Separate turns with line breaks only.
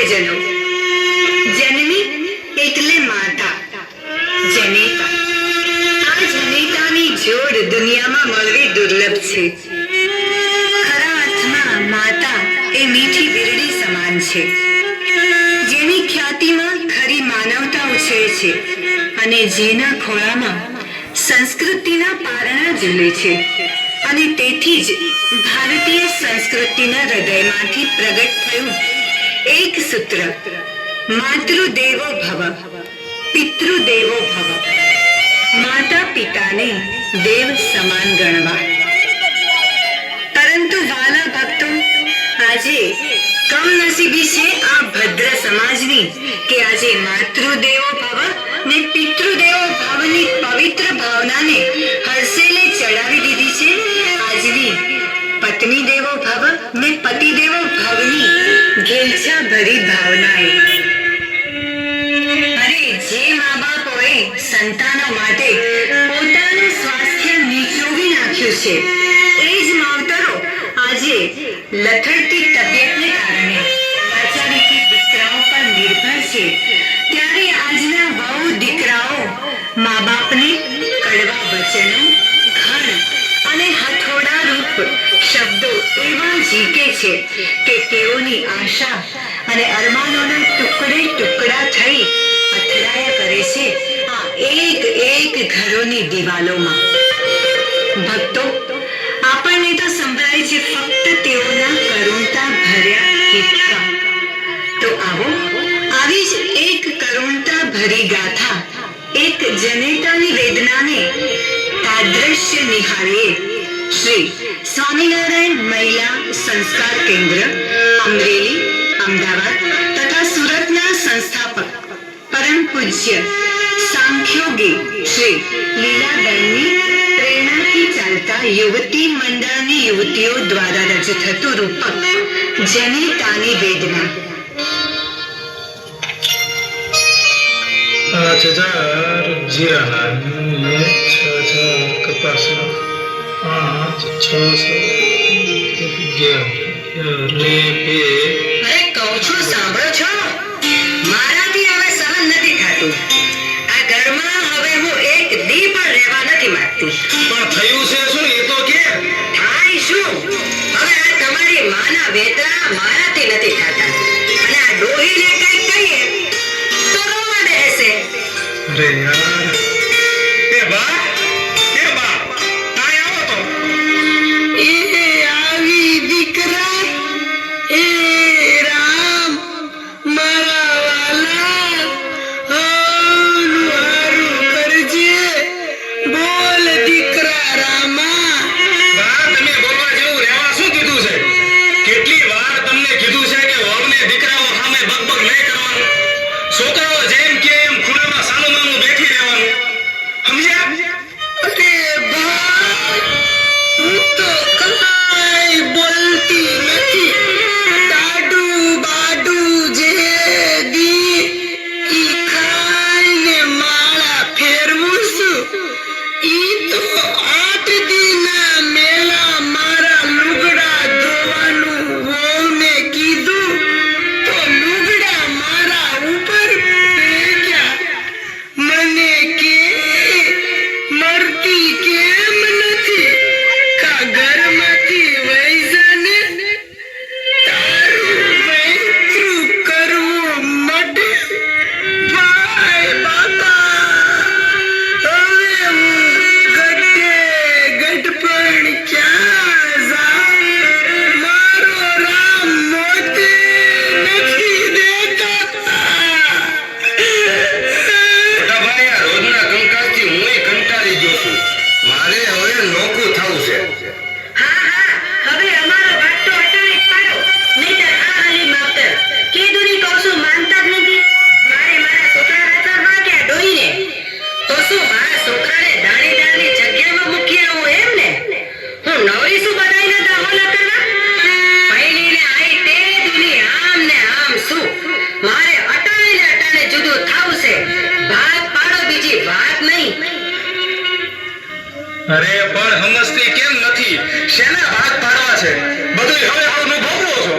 પ્રિયજનો. જનની એટલે માતા, જનેતા. આ જનેતાની જોડ દુનિયામાં મળવી દુર્લભ છે. ખરા અર્થમાં માતા એ મીઠી વીરડી સમાન છે, જેની ખ્યાતિમાં ખરી માનવતા ઉછળે છે અને જેના ખોળામાં સંસ્કૃતિના પારણા ઝૂલે છે. અને તેથી જ ભારતીય સંસ્કૃતિના હૃદયમાંથી પ્રગટ થયું એક સૂત્ર: માતૃદેવો ભવ, પિતૃદેવો ભવ. માતા પિતાને દેવ સમાન ગણવા. પરંતુ વાલા ભક્તો, આજે કમનસીબી છે આ ભદ્ર સમાજની કે આજે માતૃદેવો ભવ ને પિતૃદેવો ભવની પવિત્ર ભાવનાને હર્ષેલે ચડાવી દીધી છે આજની પત્ની દેવો ભવ ને પતિ દેવો ભવની ઘેલછા ભરી ભાવનાએ. અરે જે મા બાપોએ સંતાનો માટે પોતાનું સ્વાસ્થ્ય નીચોવી નાખ્યું છે, એ જ માવતરો આજે લથડતી તબિયતને કારણે લાચારીથી દીકરાઓ પર નિર્ભર છે. ત્યારે આજના વહુ દીકરાઓ મા બાપને કડવા વચનો, ઘણ અને હથોડા રૂપ શબ્દો એવા ઝીકે છે કે તેઓની આશા અને અરમાનોના ટુકડે ટુકડા થઈ અથડાયા કરે છે આ એક એક ઘરોની દિવાલોમાં. ભક્તો, આપણને તો સંભળાય છે ફક્ત તેઓના કરુણતા ભર્યા હિતકા. તો આવો, આવી જ એક કરુણતા ભરી ગાથા, એક જનેતાની વેદનાને તાદ્રશ્ય નિહાળીએ. શ્રી સ્વામિનારાયણ મહિલા સંસ્કાર કેન્દ્ર, અમરેલી, અમદાવાદ તથા સુરતના સંસ્થાપક પરમ પૂજ્ય સાંખ્યોગી શ્રી લીલાબેનની પ્રેરણાથી ચાલતા યુવતી મંડળની યુવતીઓ દ્વારા રજૂ થતું રૂપક જનેતાની વેદના.
5000 જીરાના 6000 કપાસના 5600
અરે કહું છું, સાંભળો છો? મારાથી હવે સહન નથી થતું. આ ઘરમાં હવે હું એક દી પણ રહેવા નથી માંગતી.
પણ થયું છે શું એ તો કે?
થાય શું? હવે આ તમારી માના વેતરા મારાથી નથી થતા. અને આ ડોહીને કંઈક કહીએ તો રોવા બેસે.
અરે યાર, એ બા, એ બા, આય આવો તો.
એ આવી દીકરા, એ રામ, મારા વાલા, હારું હારું કરજે. બોલ દીકરા રામા.
બા, તમે બોલવા જેવું રહેવા શું કીધું છે? કેટલી વાર તમને કીધું છે કે વહુને દીકરાઓ સામે બકબક નહીં કરવાનું, છોકરાઓ જેમ કે એમ ખૂણામાં સાનું માનું બેઠી રહેવાનું, સમજ્યા?
અરે ભાઈ, હું તો કાંઈ બોલતી નથી. દાડું બાડું જે દી ઈ ખાઈને માળા ફેરવું છું. ઈ તો 8 દીના મેલા મારા લુગડા ધોવાનું વહુને કીધું તો લુગડા મારા ઉપર ફેંક્યા. મને કે મરતી કેમ નથી? કા ઘરમાંથી વહી જાને, તારું વૈતરું કરવું મટે. ભાઈ બાપા, હવે હું ગઢપણ ક્યાં જાઉં? મારો રામ મોતે નથી દેતા.
મોટા ભાઈ, આ રોજના કંકાસથી હુંય કંટાળી ગયો છું. મારે હવે નોકરું થવું છે.
હા, હવે અમારો વાટો અટાણે પાડો, નહીંતર આ હાલી માવતર કીધુંની કહું છું માનતા જ નથી. મારે મારા છોકરા રાચવા કે આ ડોહીને? તો શું મારા છોકરાને દાણીદારની જગ્યામાં મૂકી આવું એમ ને? હું નવરી શું બધાયના દાહોલા કરવા? ભઈનીને આઈ તે દુની આમ ને આમ શું? મારે અટાણે ને અટાણે જુદું થાવું છે. ભાગ પાડો, બીજી વાત નહીં.
અરે પણ સમજતી કેમ નથી? શેના ભાગ પાડવા છે? બધું હવે હું ભોગવો છો.